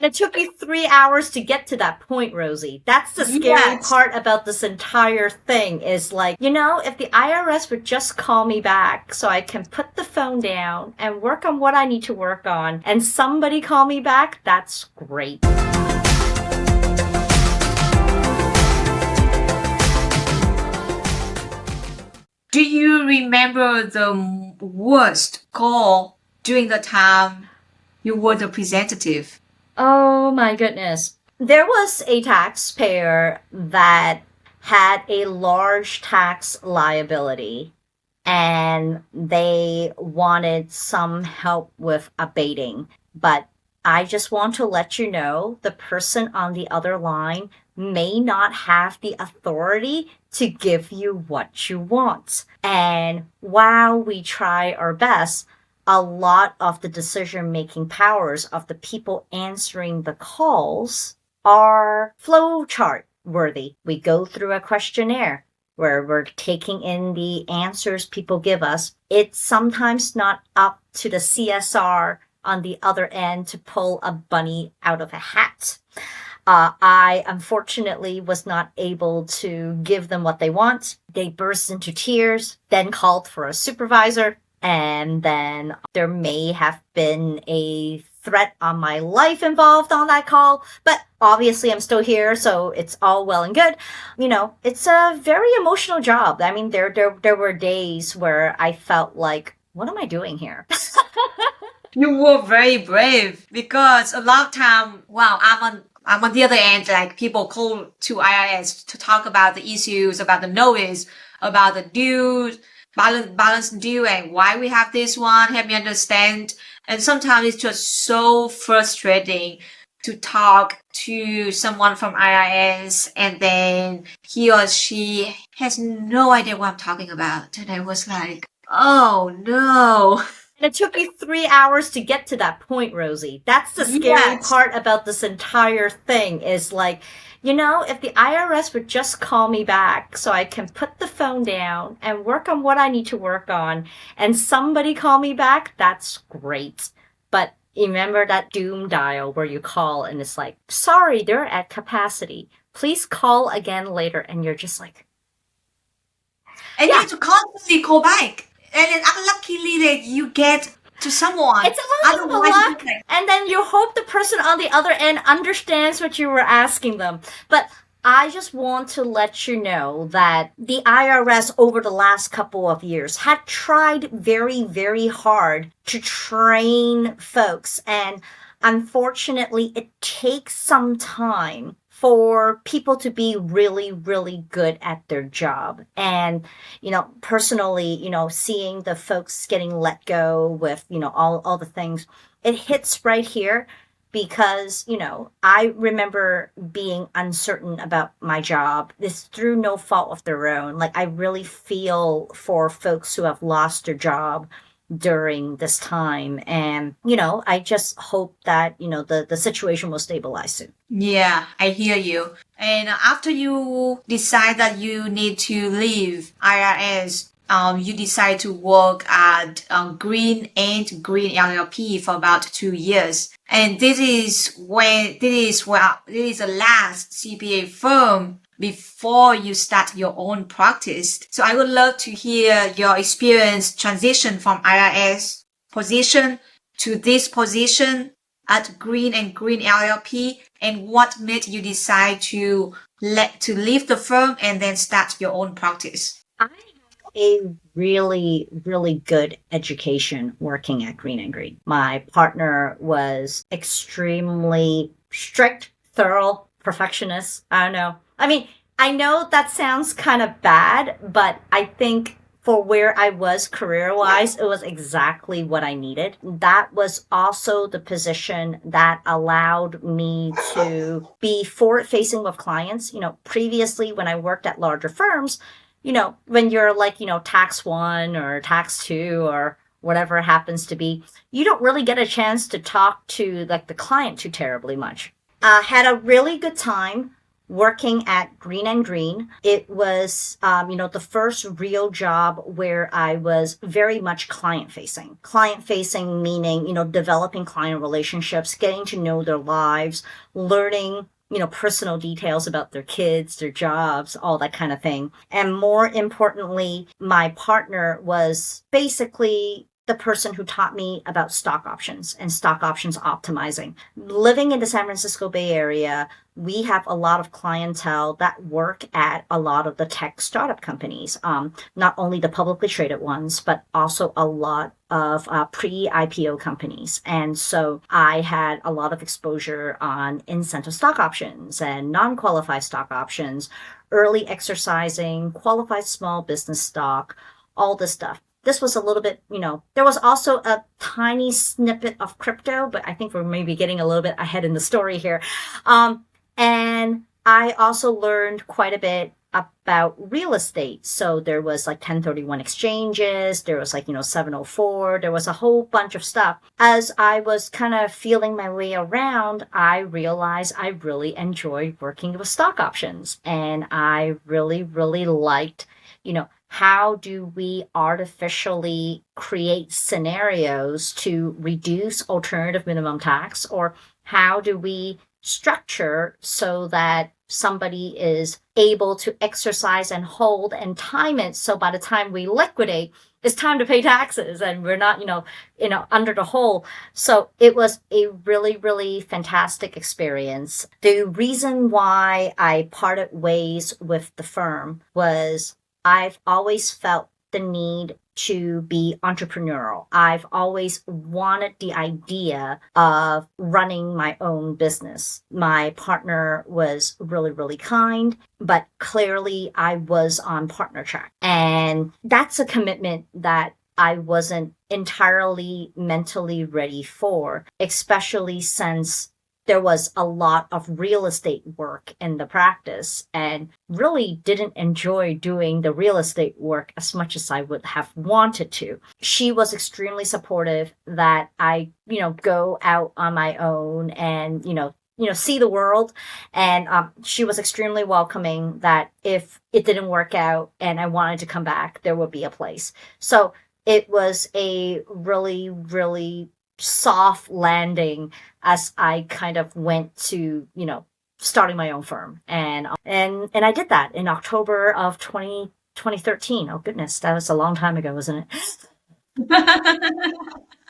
It took you 3 hours to get to that point, Rosie. That's the scary part about this entire thing is like, if the IRS would just call me back so I can put the phone down and work on what I need to work on and somebody call me back, that's great. Do you remember the worst call during the time you were the representative? Oh my goodness. There was a taxpayer that had a large tax liability and they wanted some help with abating. But I just want to let you know the person on the other line may not have the authority to give you what you want. And while we try our best, a lot of the decision-making powers of the people answering the calls are flowchart worthy. We go through a questionnaire where we're taking in the answers people give us. It's sometimes not up to the CSR on the other end to pull a bunny out of a hat. I unfortunately was not able to give them what they want. They burst into tears, then called for a supervisor, and then there may have been a threat on my life involved on that call, but obviously I'm still here, so it's all well and good. It's a very emotional job. I mean, there were days where I felt like, what am I doing here? You were very brave because a lot of time, I'm on the other end, like people call to IRS to talk about the issues, about the notice, about the dues, balance due, and why we have this one, help me understand. And sometimes it's just so frustrating to talk to someone from IRS and then he or she has no idea what I'm talking about. And I was like, oh no. It took you 3 hours to get to that point, Rosie. That's the scary part about this entire thing is like, if the IRS would just call me back so I can put the phone down and work on what I need to work on and somebody call me back, that's great. But remember that doom dial where you call and it's like, sorry, they're at capacity. Please call again later. And you're just like... And you have to constantly call back. And then unluckily that you get to someone. It's a little bit of luck. And then you hope the person on the other end understands what you were asking them. But I just want to let you know that the IRS over the last couple of years had tried very, very hard to train folks. And unfortunately, it takes some time for people to be really, really good at their job. And, personally, seeing the folks getting let go with, all the things, it hits right here because, I remember being uncertain about my job. This through no fault of their own. Like, I really feel for folks who have lost their job during this time. And, I just hope that, the situation will stabilize soon. Yeah, I hear you. And after you decide that you need to leave IRS, you decide to work at Green and Green LLP for about 2 years. And this is the last CPA firm before you start your own practice. So I would love to hear your experience transition from IRS position to this position at Green and Green LLP, and what made you decide to leave the firm and then start your own practice. I had a really, really good education working at Green and Green. My partner was extremely strict, thorough, perfectionist. I don't know. I mean, I know that sounds kind of bad, but I think for where I was career-wise, it was exactly what I needed. That was also the position that allowed me to be forward-facing with clients. Previously when I worked at larger firms, when you're like, tax 1 or tax 2 or whatever it happens to be, you don't really get a chance to talk to like the client too terribly much. Had a really good time working at Green and Green. It was, the first real job where I was very much client facing. Client facing meaning, developing client relationships, getting to know their lives, learning personal details about their kids, their jobs, all that kind of thing. And more importantly, my partner was basically the person who taught me about stock options and stock options optimizing. Living in the San Francisco Bay Area, we have a lot of clientele that work at a lot of the tech startup companies, not only the publicly traded ones, but also a lot of pre-IPO companies. And so I had a lot of exposure on incentive stock options and non-qualified stock options, early exercising, qualified small business stock, all this stuff. This was a little bit, there was also a tiny snippet of crypto, but I think we're maybe getting a little bit ahead in the story here. And I also learned quite a bit about real estate. So there was like 1031 exchanges, there was 704, there was a whole bunch of stuff. As I was kind of feeling my way around, I realized I really enjoyed working with stock options. And I really, really liked, how do we artificially create scenarios to reduce alternative minimum tax, or how do we structure so that somebody is able to exercise and hold and time it so by the time we liquidate, it's time to pay taxes and we're not, under the hole. So it was a really, really fantastic experience. The reason why I parted ways with the firm was I've always felt the need to be entrepreneurial. I've always wanted the idea of running my own business. My partner was really, really kind, but clearly I was on partner track. And that's a commitment that I wasn't entirely mentally ready for, especially since there was a lot of real estate work in the practice and really didn't enjoy doing the real estate work as much as I would have wanted to. She was extremely supportive that I, go out on my own and, see the world. And she was extremely welcoming that if it didn't work out and I wanted to come back, there would be a place. So it was a really, really soft landing as I kind of went to, starting my own firm. And I did that in October of 2013. Oh goodness, that was a long time ago, wasn't it?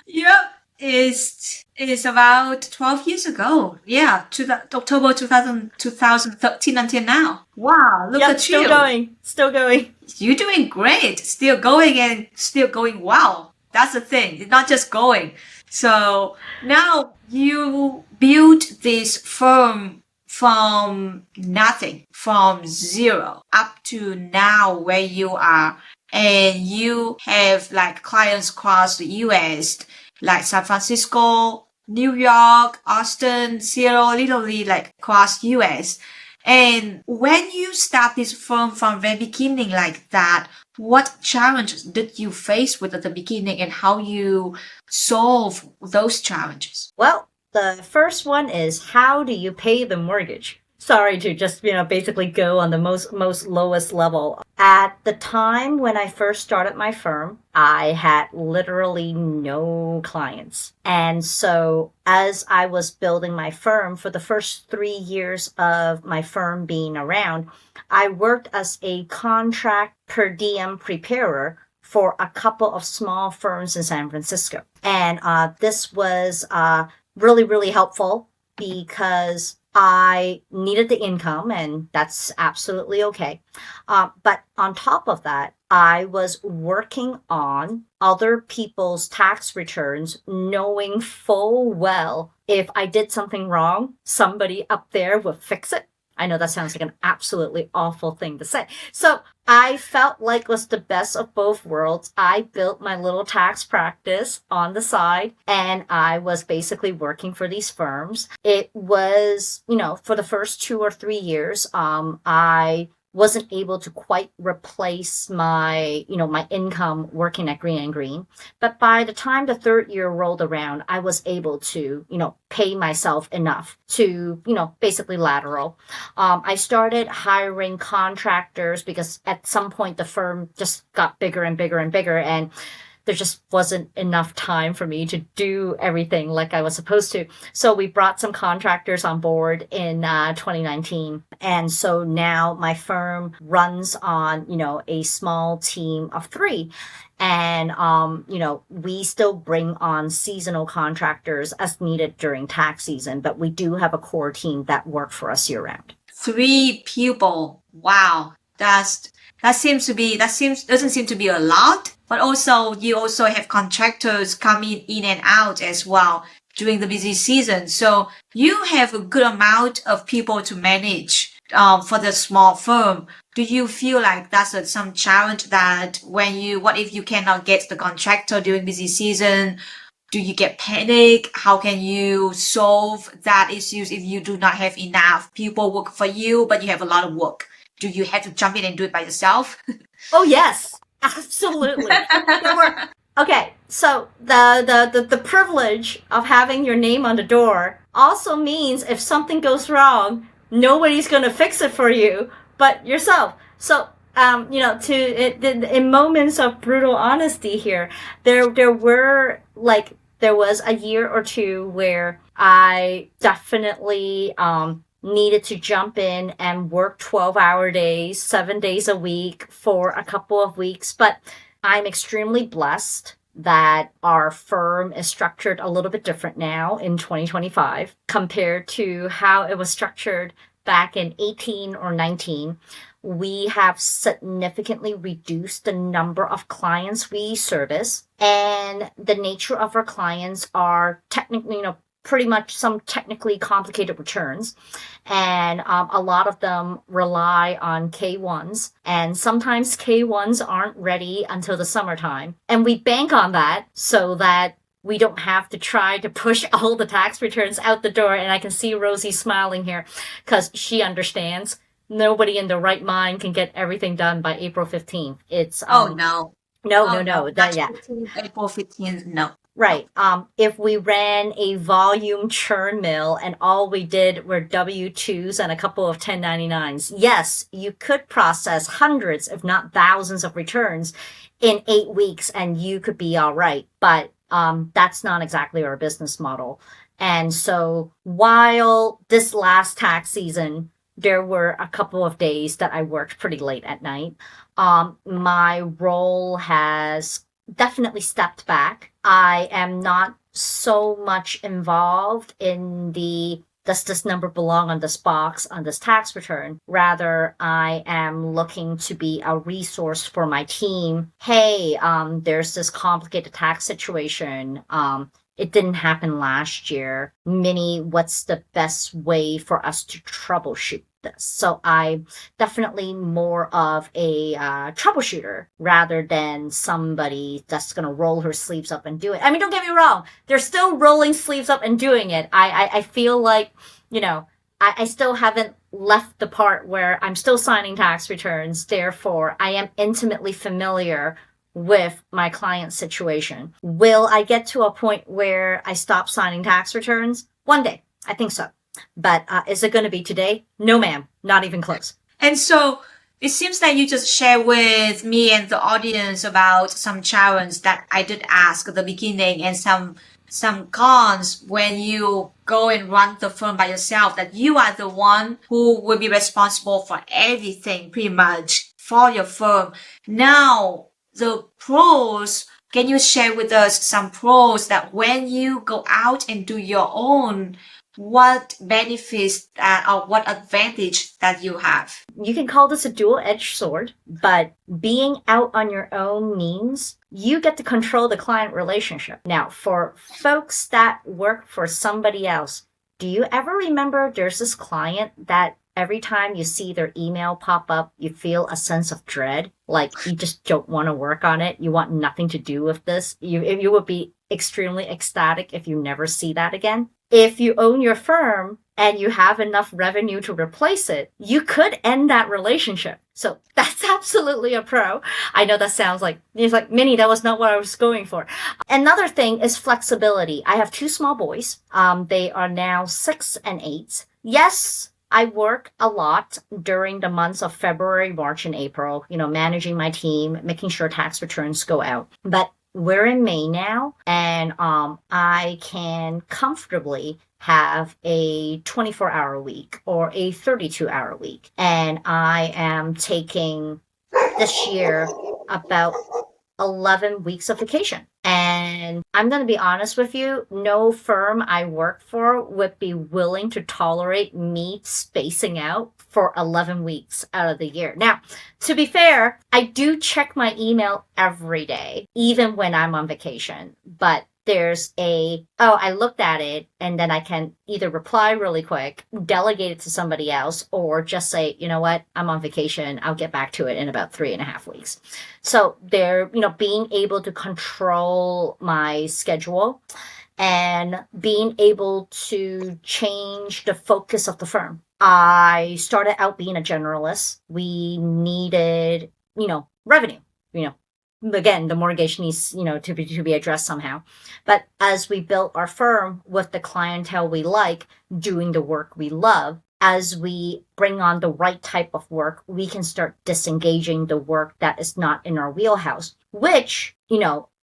Yep. It's about 12 years ago. Yeah, to the October 2013 until now. Wow, look at you. Still going. You're doing great. Still going and still going well. That's the thing. It's not just going. So now you built this firm from nothing, from zero up to now where you are. And you have clients across the US, like San Francisco, New York, Austin, Seattle, literally across US. And when you start this firm from the beginning like that, what challenges did you face with at the beginning and how you solve those challenges? Well, the first one is, how do you pay the mortgage? Sorry to just, basically go on the most lowest level. At the time when I first started my firm, I had literally no clients. And so as I was building my firm for the first 3 years of my firm being around, I worked as a contract per diem preparer for a couple of small firms in San Francisco. And this was really, really helpful because I needed the income, and that's absolutely okay. But on top of that, I was working on other people's tax returns, knowing full well if I did something wrong, somebody up there would fix it. I know that sounds like an absolutely awful thing to say. So I felt like it was the best of both worlds. I built my little tax practice on the side, and I was basically working for these firms. It was, for the first 2 or 3 years, I wasn't able to quite replace my, my income working at Green and Green. But by the time the third year rolled around, I was able to, pay myself enough to, basically lateral. I started hiring contractors because at some point the firm just got bigger and bigger and bigger, and there just wasn't enough time for me to do everything like I was supposed to. So we brought some contractors on board in 2019. And so now my firm runs on, a small team of 3. And, we still bring on seasonal contractors as needed during tax season, but we do have a core team that work for us year round. 3 people. Wow. Doesn't seem to be a lot, but also you also have contractors coming in and out as well during the busy season. So you have a good amount of people to manage for the small firm. Do you feel like that's some challenge that what if you cannot get the contractor during busy season? Do you get panic? How can you solve that issues if you do not have enough people work for you, but you have a lot of work? Do you have to jump in and do it by yourself? Oh, yes, absolutely. Okay, so the privilege of having your name on the door also means if something goes wrong, nobody's going to fix it for you but yourself. So, in moments of brutal honesty here, there was a year or two where I definitely needed to jump in and work 12-hour days, 7 days a week for a couple of weeks. But I'm extremely blessed that our firm is structured a little bit different now in 2025 compared to how it was structured back in 18 or 19. We have significantly reduced the number of clients we service, and the nature of our clients are technically, pretty much some technically complicated returns. And a lot of them rely on K1s. And sometimes K1s aren't ready until the summertime. And we bank on that so that we don't have to try to push all the tax returns out the door. And I can see Rosey smiling here because she understands. Nobody in their right mind can get everything done by April 15th. It's no. No. April 15th, no. Right. If we ran a volume churn mill and all we did were W-2s and a couple of 1099s, yes, you could process hundreds, if not thousands of returns in 8 weeks and you could be all right. But that's not exactly our business model. And so while this last tax season, there were a couple of days that I worked pretty late at night, my role has definitely stepped back. I am not so much involved in does this number belong on this box on this tax return? Rather, I am looking to be a resource for my team. Hey, there's this complicated tax situation. It didn't happen last year. Minnie, what's the best way for us to troubleshoot this? So I'm definitely more of a troubleshooter rather than somebody that's going to roll her sleeves up and do it. I mean, don't get me wrong. They're still rolling sleeves up and doing it. I feel like, I still haven't left the part where I'm still signing tax returns. Therefore, I am intimately familiar with my client's situation. Will I get to a point where I stop signing tax returns? One day. I think so. But is it going to be today? No, ma'am. Not even close. And so it seems that you just share with me and the audience about some challenges that I did ask at the beginning and some cons when you go and run the firm by yourself, that you are the one who will be responsible for everything pretty much for your firm. Now, the pros, can you share with us some pros that when you go out and do your own, what benefits or what advantage that you have? You can call this a dual-edged sword, but being out on your own means you get to control the client relationship. Now, for folks that work for somebody else, do you ever remember there's this client that every time you see their email pop up, you feel a sense of dread? Like you just don't want to work on it. You want nothing to do with this. You would be extremely ecstatic if you never see that again. If you own your firm and you have enough revenue to replace it, you could end that relationship. So that's absolutely a pro. I know that sounds like, it's like, Minnie, that was not what I was going for. Another thing is flexibility. I have two small boys. They are now 6 and 8. Yes, I work a lot during the months of February, March, and April, managing my team, making sure tax returns go out. But we're in May now, and I can comfortably have a 24-hour week or a 32-hour week. And I am taking this year about 11 weeks of vacation. And I'm going to be honest with you, no firm I work for would be willing to tolerate me spacing out for 11 weeks out of the year. Now, to be fair, I do check my email every day, even when I'm on vacation. But there's I looked at it, and then I can either reply really quick, delegate it to somebody else, or just say, you know what, I'm on vacation. I'll get back to it in about 3.5 weeks. So being able to control my schedule and being able to change the focus of the firm. I started out being a generalist. We needed, revenue, again, the mortgage needs, to be addressed somehow. But as we built our firm with the clientele we like, doing the work we love, as we bring on the right type of work, we can start disengaging the work that is not in our wheelhouse, which,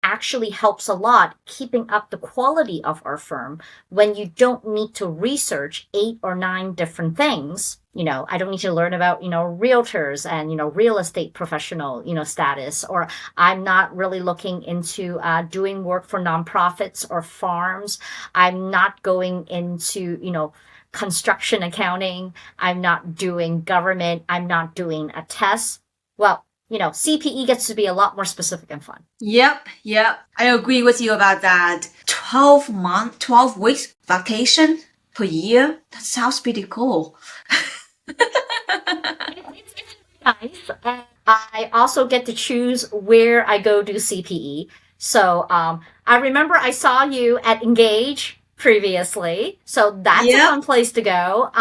actually helps a lot keeping up the quality of our firm when you don't need to research 8 or 9 different things. I don't need to learn about, realtors and, real estate professional, status, or I'm not really looking into doing work for nonprofits or farms. I'm not going into, construction accounting. I'm not doing government. I'm not doing a test. Well, CPE gets to be a lot more specific and fun. Yep. I agree with you about that. 12 weeks vacation per year? That sounds pretty cool. Nice. And I also get to choose where I go do CPE. So I remember I saw you at Engage previously. So that's a fun place to go.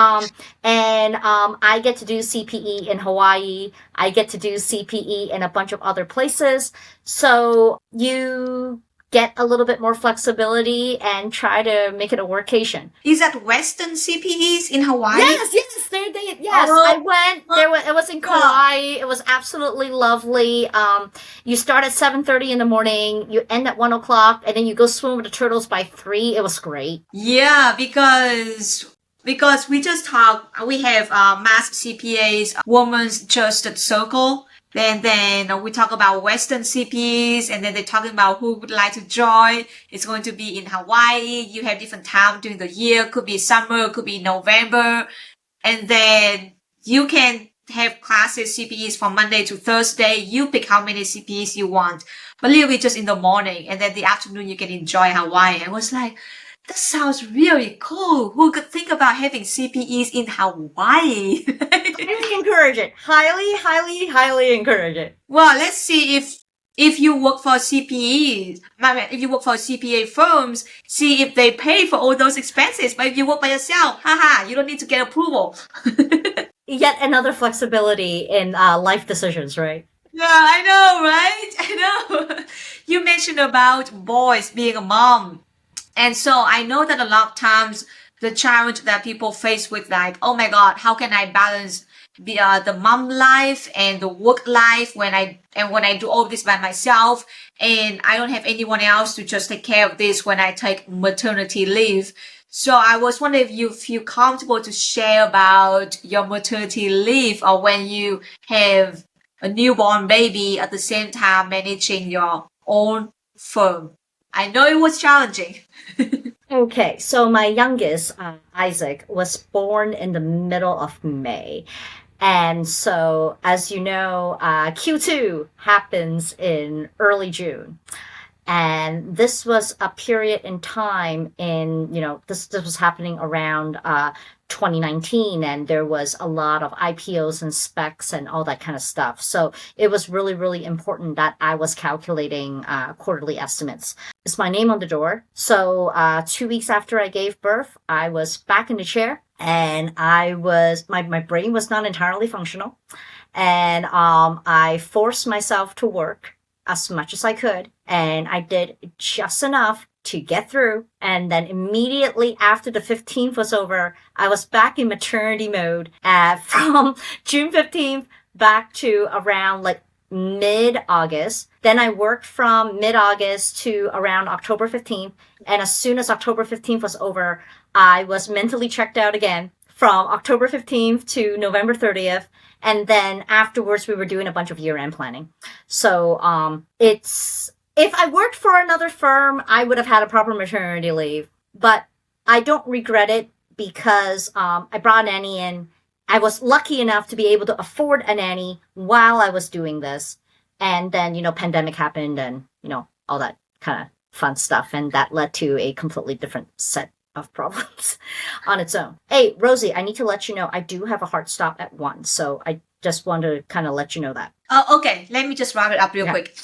And I get to do CPE in Hawaii. I get to do CPE in a bunch of other places. So you get a little bit more flexibility and try to make it a workation. Is that Western CPEs in Hawaii? Yes. I went. It was in Kauai. It was absolutely lovely. You start at 7:30 in the morning. You end at 1:00, and then you go swim with the turtles by 3. It was great. Yeah, because we just talk. We have mass CPAs, Women's Just Circle. Then we talk about Western CPs, and then they're talking about who would like to join. It's going to be in Hawaii. You have different time during the year. Could be summer, could be November. And then you can have classes, CPEs from Monday to Thursday. You pick how many CPEs you want. But literally just in the morning, and then the afternoon you can enjoy Hawaii. I was like, that sounds really cool. Who could think about having CPEs in Hawaii? Highly encourage it. Highly encourage it. Well, let's see if you work for CPEs, if you work for CPA firms, see if they pay for all those expenses. But if you work by yourself, you don't need to get approval. Yet another flexibility in life decisions, right? Yeah, I know, right? I know. You mentioned about boys being a mom. And so I know that a lot of times the challenge that people face with, like, oh my God, how can I balance the mom life and the work life when I do all this by myself, and I don't have anyone else to just take care of this when I take maternity leave. So I was wondering if you feel comfortable to share about your maternity leave, or when you have a newborn baby at the same time managing your own firm. I know it was challenging. Okay, so my youngest, Isaac, was born in the middle of May. And so, as you know, Q2 happens in early June. And this was a period in time in, this was happening around 2019, and there was a lot of IPOs and specs and all that kind of stuff. So it was really, really important that I was calculating quarterly estimates. It's my name on the door. So 2 weeks after I gave birth, I was back in the chair, and my brain was not entirely functional. And I forced myself to work as much as I could, and I did just enough to get through. And then immediately after the 15th was over, I was back in maternity mode from June 15th back to around like mid-August. Then I worked from mid-August to around October 15th. And as soon as October 15th was over, I was mentally checked out again from October 15th to November 30th. And then afterwards, we were doing a bunch of year-end planning. So if I worked for another firm, I would have had a proper maternity leave. But I don't regret it because I brought a nanny in. I was lucky enough to be able to afford a nanny while I was doing this. And then, pandemic happened and, all that kind of fun stuff. And that led to a completely different set of problems on its own. Hey, Rosey, I need to let you know I do have a hard stop at 1. So I just wanted to kind of let you know that. Okay. Let me just wrap it up real quick.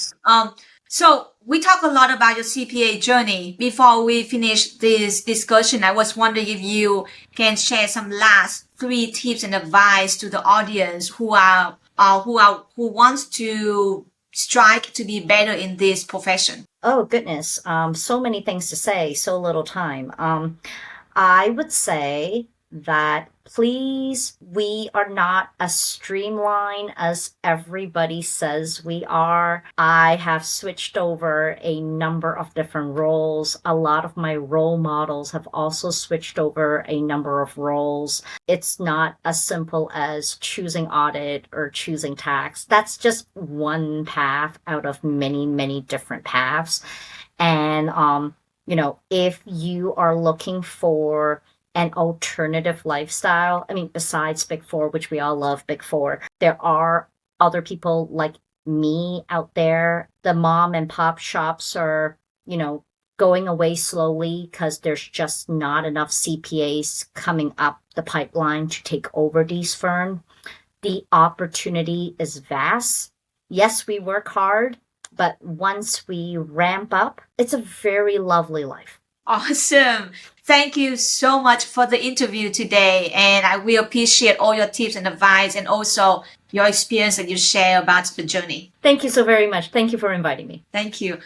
So we talk a lot about your CPA journey. Before we finish this discussion, I was wondering if you can share some last 3 tips and advice to the audience who wants to strive to be better in this profession. Oh, goodness. So many things to say, so little time. I would say that please, we are not as streamlined as everybody says we are. I have switched over a number of different roles. A lot of my role models have also switched over a number of roles. It's not as simple as choosing audit or choosing tax. That's just one path out of many, many different paths. And, if you are looking for an alternative lifestyle, besides Big Four, which we all love Big Four, there are other people like me out there. The mom and pop shops are, going away slowly because there's just not enough CPAs coming up the pipeline to take over these firms. The opportunity is vast. Yes, we work hard, but once we ramp up, it's a very lovely life. Awesome. Thank you so much for the interview today. And I will appreciate all your tips and advice and also your experience that you share about the journey. Thank you so very much. Thank you for inviting me. Thank you.